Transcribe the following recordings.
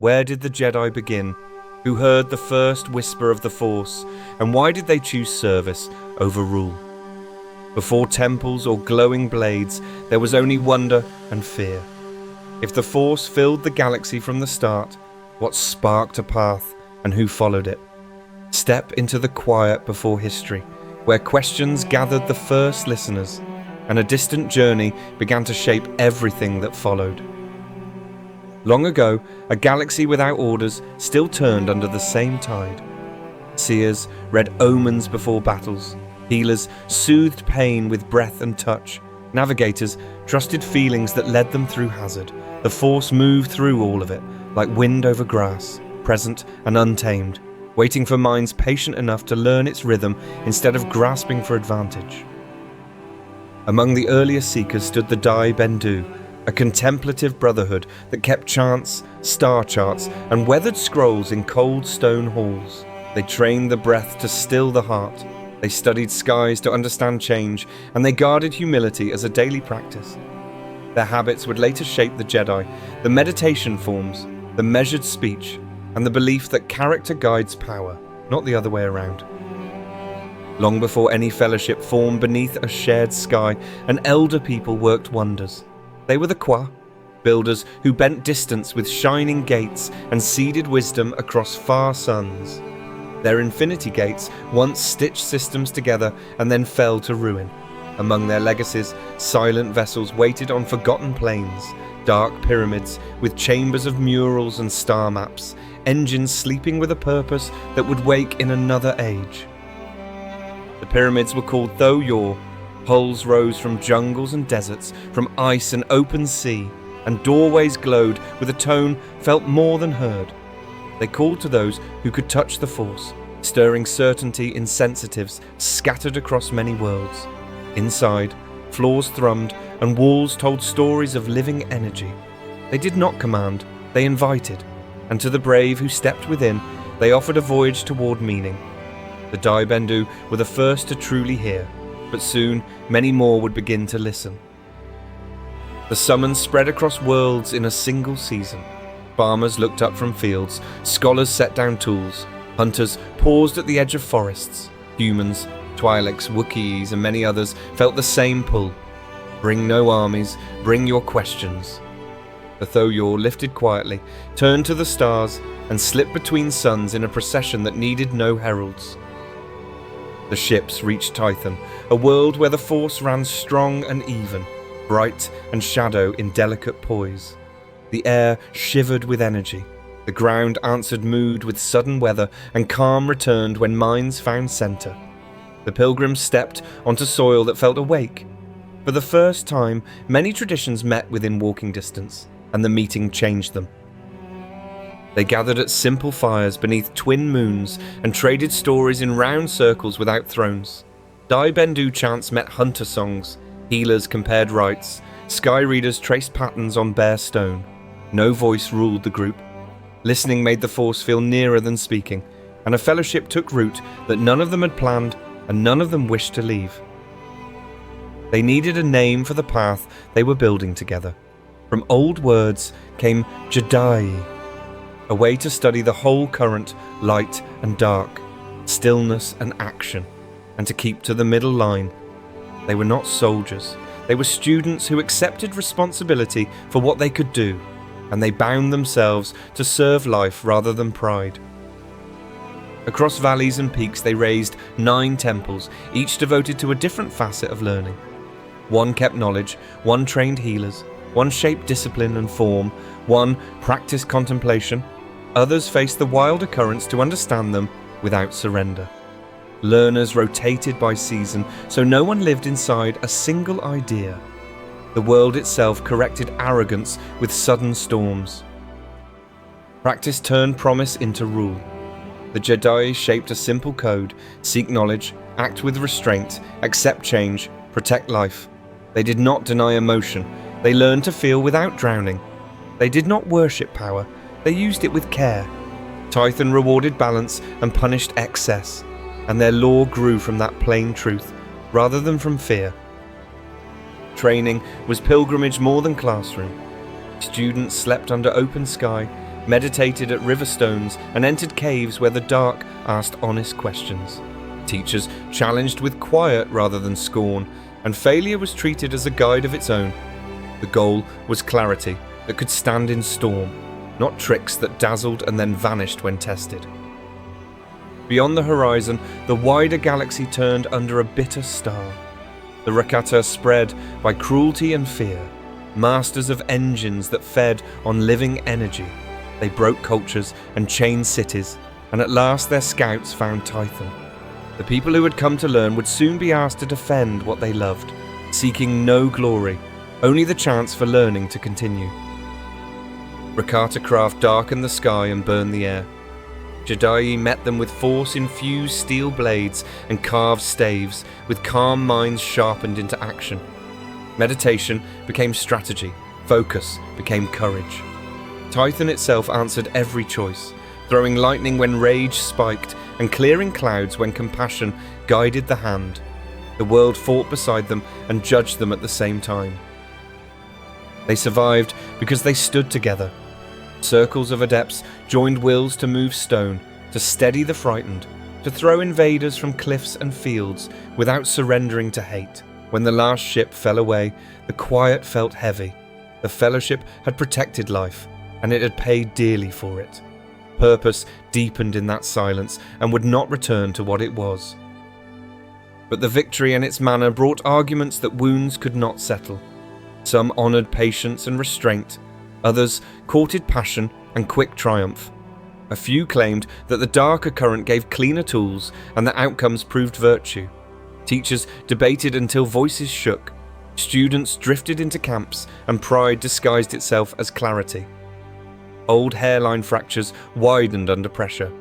Where did the Jedi begin? Who heard the first whisper of the Force? And why did they choose service over rule? Before temples or glowing blades, there was only wonder and fear. If the Force filled the galaxy from the start, what sparked a path and who followed it? Step into the quiet before history, where questions gathered the first listeners, and a distant journey began to shape everything that followed. Long ago, a galaxy without orders still turned under the same tide. Seers read omens before battles. Healers soothed pain with breath and touch. Navigators trusted feelings that led them through hazard. The Force moved through all of it, like wind over grass, present and untamed, waiting for minds patient enough to learn its rhythm instead of grasping for advantage. Among the earliest seekers stood the Dai Bendu, a contemplative brotherhood that kept chants, star charts, and weathered scrolls in cold stone halls. They trained the breath to still the heart. They studied skies to understand change, and they guarded humility as a daily practice. Their habits would later shape the Jedi, the meditation forms, the measured speech, and the belief that character guides power, not the other way around. Long before any fellowship formed beneath a shared sky, an elder people worked wonders. They were the Qua, builders who bent distance with shining gates and seeded wisdom across far suns. Their infinity gates once stitched systems together and then fell to ruin. Among their legacies, silent vessels waited on forgotten plains, dark pyramids with chambers of murals and star maps, engines sleeping with a purpose that would wake in another age. The pyramids were called Thoyor. Hulls rose from jungles and deserts, from ice and open sea, and doorways glowed with a tone felt more than heard. They called to those who could touch the Force, stirring certainty in sensitives scattered across many worlds. Inside, floors thrummed and walls told stories of living energy. They did not command, they invited, and to the brave who stepped within, they offered a voyage toward meaning. The Dai Bendu were the first to truly hear, but soon many more would begin to listen. The summons spread across worlds in a single season. Farmers looked up from fields, scholars set down tools, hunters paused at the edge of forests. Humans, Twi'leks, Wookiees and many others felt the same pull. Bring no armies, bring your questions. The Thoyor lifted quietly, turned to the stars and slipped between suns in a procession that needed no heralds. The ships reached Tython, a world where the Force ran strong and even, bright and shadow in delicate poise. The air shivered with energy. The ground answered mood with sudden weather, and calm returned when minds found center. The pilgrims stepped onto soil that felt awake. For the first time, many traditions met within walking distance, and the meeting changed them. They gathered at simple fires beneath twin moons and traded stories in round circles without thrones. Dai Bendu chants met hunter songs, healers compared rites, sky readers traced patterns on bare stone. No voice ruled the group. Listening made the Force feel nearer than speaking, and a fellowship took root that none of them had planned and none of them wished to leave. They needed a name for the path they were building together. From old words came Jedi, a way to study the whole current, light and dark, stillness and action, and to keep to the middle line. They were not soldiers. They were students who accepted responsibility for what they could do, and they bound themselves to serve life rather than pride. Across valleys and peaks they raised 9 temples, each devoted to a different facet of learning. One kept knowledge, one trained healers, one shaped discipline and form, one practiced contemplation. Others faced the wilder currents to understand them without surrender. Learners rotated by season, so no one lived inside a single idea. The world itself corrected arrogance with sudden storms. Practice turned promise into rule. The Jedi shaped a simple code: seek knowledge, act with restraint, accept change, protect life. They did not deny emotion. They learned to feel without drowning. They did not worship power. They used it with care. Tython rewarded balance and punished excess, and their law grew from that plain truth, rather than from fear. Training was pilgrimage more than classroom. Students slept under open sky, meditated at river stones, and entered caves where the dark asked honest questions. Teachers challenged with quiet rather than scorn, and failure was treated as a guide of its own. The goal was clarity that could stand in storm, not tricks that dazzled and then vanished when tested. Beyond the horizon, the wider galaxy turned under a bitter star. The Rakata spread by cruelty and fear, masters of engines that fed on living energy. They broke cultures and chained cities, and at last their scouts found Tython. The people who had come to learn would soon be asked to defend what they loved, seeking no glory, only the chance for learning to continue. Rakata craft darkened the sky and burned the air. Jedi met them with force-infused steel blades and carved staves, with calm minds sharpened into action. Meditation became strategy, focus became courage. Tython itself answered every choice, throwing lightning when rage spiked and clearing clouds when compassion guided the hand. The world fought beside them and judged them at the same time. They survived because they stood together. Circles of adepts joined wills to move stone, to steady the frightened, to throw invaders from cliffs and fields without surrendering to hate. When the last ship fell away, the quiet felt heavy. The Fellowship had protected life, and it had paid dearly for it. Purpose deepened in that silence and would not return to what it was. But the victory and its manner brought arguments that wounds could not settle. Some honoured patience and restraint, others courted passion and quick triumph. A few claimed that the darker current gave cleaner tools and the outcomes proved virtue. Teachers debated until voices shook. Students drifted into camps and pride disguised itself as clarity. Old hairline fractures widened under pressure.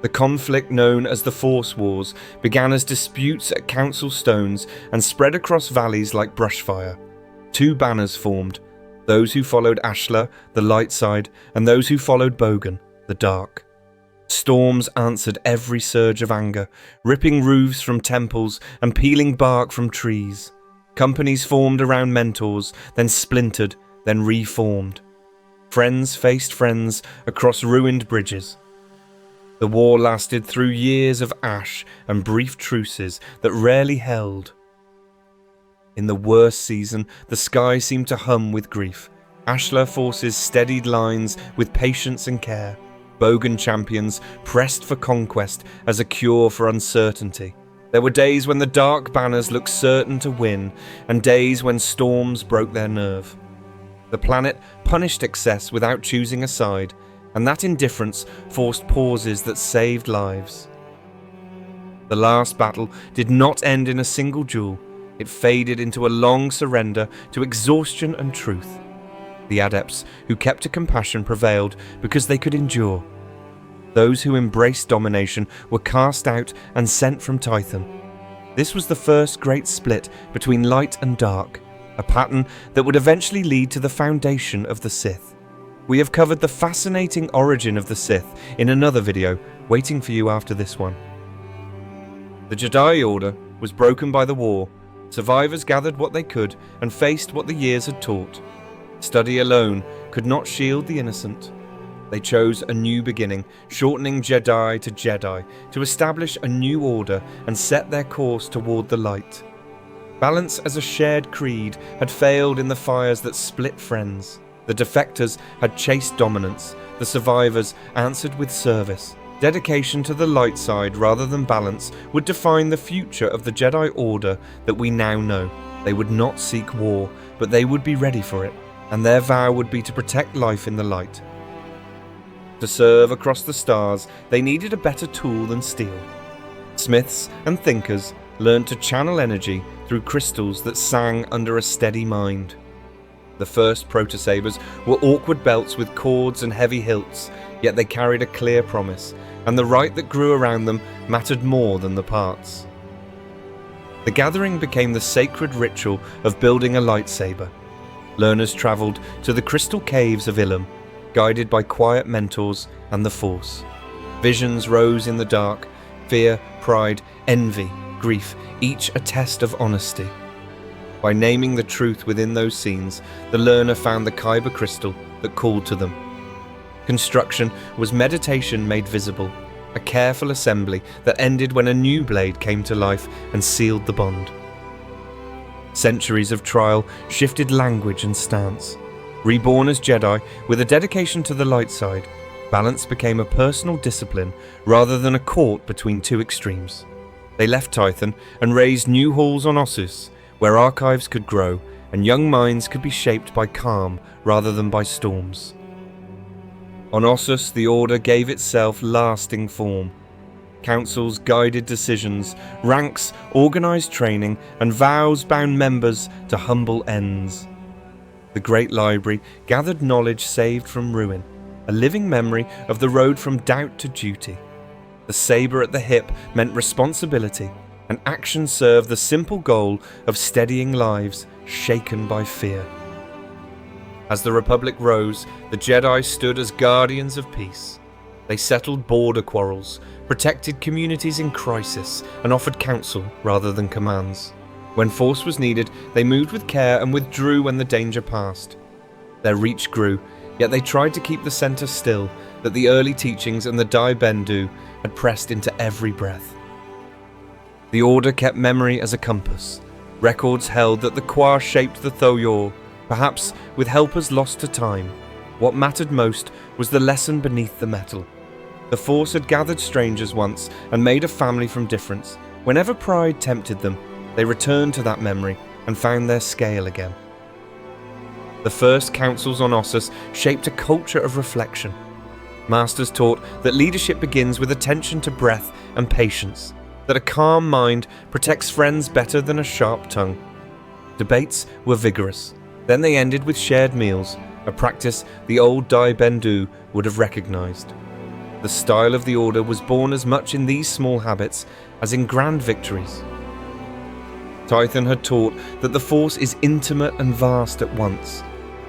The conflict known as the Force Wars began as disputes at council stones and spread across valleys like brushfire. Two banners formed, those who followed Ashla, the light side, and those who followed Bogan, the dark. Storms answered every surge of anger, ripping roofs from temples and peeling bark from trees. Companies formed around mentors, then splintered, then reformed. Friends faced friends across ruined bridges. The war lasted through years of ash and brief truces that rarely held. In the worst season, the sky seemed to hum with grief. Ashlar forces steadied lines with patience and care. Bogan champions pressed for conquest as a cure for uncertainty. There were days when the dark banners looked certain to win, and days when storms broke their nerve. The planet punished excess without choosing a side, and that indifference forced pauses that saved lives. The last battle did not end in a single duel. It faded into a long surrender to exhaustion and truth. The adepts who kept to compassion prevailed because they could endure. Those who embraced domination were cast out and sent from Tython. This was the first great split between light and dark, a pattern that would eventually lead to the foundation of the Sith. We have covered the fascinating origin of the Sith in another video, waiting for you after this one. The Jedi Order was broken by the war. Survivors gathered what they could and faced what the years had taught. Study alone could not shield the innocent. They chose a new beginning, shortening Jedi to Jedi, to establish a new order and set their course toward the light. Balance as a shared creed had failed in the fires that split friends. The defectors had chased dominance. The survivors answered with service. Dedication to the light side rather than balance would define the future of the Jedi Order that we now know. They would not seek war, but they would be ready for it, and their vow would be to protect life in the light. To serve across the stars, they needed a better tool than steel. Smiths and thinkers learned to channel energy through crystals that sang under a steady mind. The first protosabers were awkward belts with cords and heavy hilts, yet they carried a clear promise, and the right that grew around them mattered more than the parts. The gathering became the sacred ritual of building a lightsaber. Learners travelled to the crystal caves of Ilum, guided by quiet mentors and the Force. Visions rose in the dark, fear, pride, envy, grief, each a test of honesty. By naming the truth within those scenes, the learner found the Kyber crystal that called to them. Construction was meditation made visible, a careful assembly that ended when a new blade came to life and sealed the bond. Centuries of trial shifted language and stance. Reborn as Jedi, with a dedication to the light side, balance became a personal discipline rather than a court between two extremes. They left Tython and raised new halls on Ossus, where archives could grow and young minds could be shaped by calm rather than by storms. On Ossus, the Order gave itself lasting form. Councils guided decisions, ranks organised training, and vows bound members to humble ends. The Great Library gathered knowledge saved from ruin, a living memory of the road from doubt to duty. The sabre at the hip meant responsibility, and action served the simple goal of steadying lives shaken by fear. As the Republic rose, the Jedi stood as guardians of peace. They settled border quarrels, protected communities in crisis, and offered counsel rather than commands. When force was needed, they moved with care and withdrew when the danger passed. Their reach grew, yet they tried to keep the centre still, that the early teachings and the Dai Bendu had pressed into every breath. The Order kept memory as a compass. Records held that the Qua shaped the Thoyor, perhaps with helpers lost to time. What mattered most was the lesson beneath the metal. The Force had gathered strangers once and made a family from difference. Whenever pride tempted them, they returned to that memory and found their scale again. The first councils on Ossus shaped a culture of reflection. Masters taught that leadership begins with attention to breath and patience, that a calm mind protects friends better than a sharp tongue. Debates were vigorous. Then they ended with shared meals, a practice the old Dai Bendu would have recognised. The style of the Order was born as much in these small habits as in grand victories. Tython had taught that the Force is intimate and vast at once.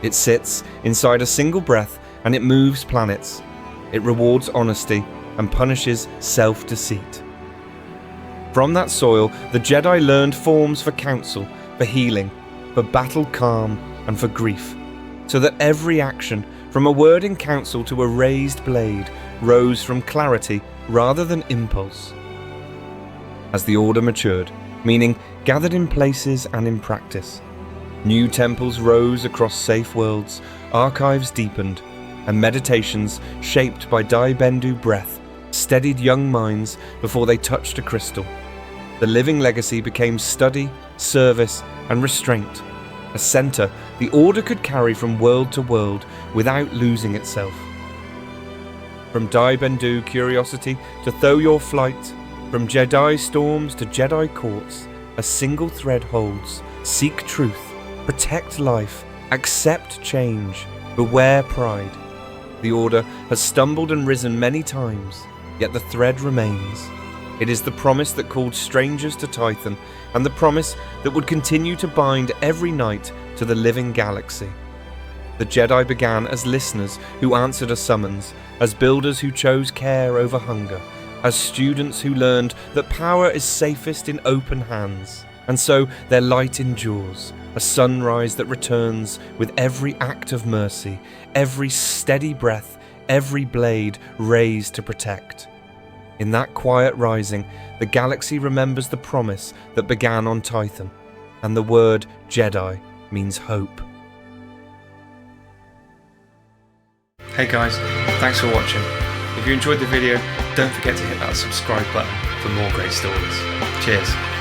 It sits inside a single breath and it moves planets. It rewards honesty and punishes self-deceit. From that soil, the Jedi learned forms for counsel, for healing, for battle calm, and for grief, so that every action, from a word in council to a raised blade, rose from clarity rather than impulse. As the Order matured, meaning gathered in places and in practice, new temples rose across safe worlds, archives deepened, and meditations shaped by Dai Bendu breath steadied young minds before they touched a crystal. The living legacy became study, service, and restraint, a centre the Order could carry from world to world without losing itself. From Dai Bendu curiosity to Thoyor flight, from Jedi storms to Jedi courts, a single thread holds: seek truth, protect life, accept change, beware pride. The Order has stumbled and risen many times, yet the thread remains. It is the promise that called strangers to Tython, and the promise that would continue to bind every night to the living galaxy. The Jedi began as listeners who answered a summons, as builders who chose care over hunger, as students who learned that power is safest in open hands. And so their light endures, a sunrise that returns with every act of mercy, every steady breath, every blade raised to protect. In that quiet rising, the galaxy remembers the promise that began on Tython, and the word Jedi means hope. Hey guys, thanks for watching. If you enjoyed the video, don't forget to hit that subscribe button for more great stories. Cheers.